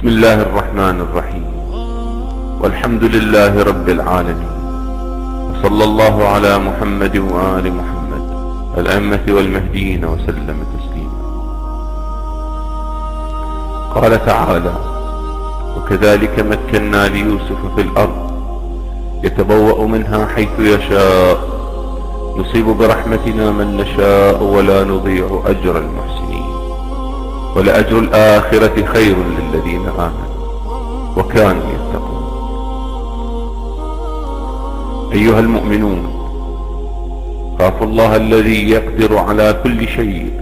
بسم الله الرحمن الرحيم، والحمد لله رب العالمين، وصلى الله على محمد وآل محمد الأئمة والمهديين وسلم تسليما. قال تعالى: وكذلك مكنا ليوسف في الأرض يتبوأ منها حيث يشاء نصيب برحمتنا من نشاء ولا نضيع أجر المحسنين ولأجر الآخرة خير للذين آمنوا وكانوا يتقون. أيها المؤمنون، خافوا الله الذي يقدر على كل شيء،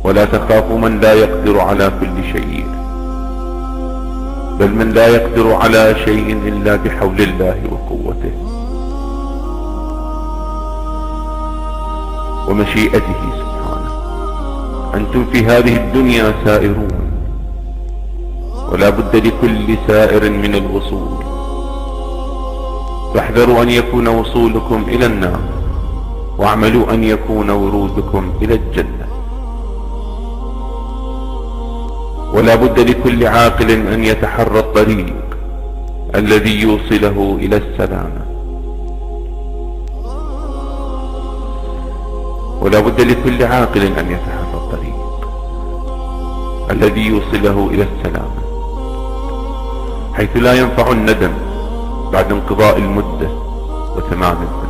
ولا تخافوا من لا يقدر على كل شيء، بل من لا يقدر على شيء إلا بحول الله وقوته ومشيئته سبحانه. أنتم في هذه الدنيا سائرون، ولا بد لكل سائر من الوصول، فاحذروا أن يكون وصولكم إلى النار، واعملوا أن يكون ورودكم إلى الجنة. ولا بد لكل عاقل أن يتحرى الطريق الذي يوصله إلى السلامة، ولا بد لكل عاقل أن يتحرى الطريق الذي يوصله إلى السلامة، حيث لا ينفع الندم بعد انقضاء المدة وتمام الزمان.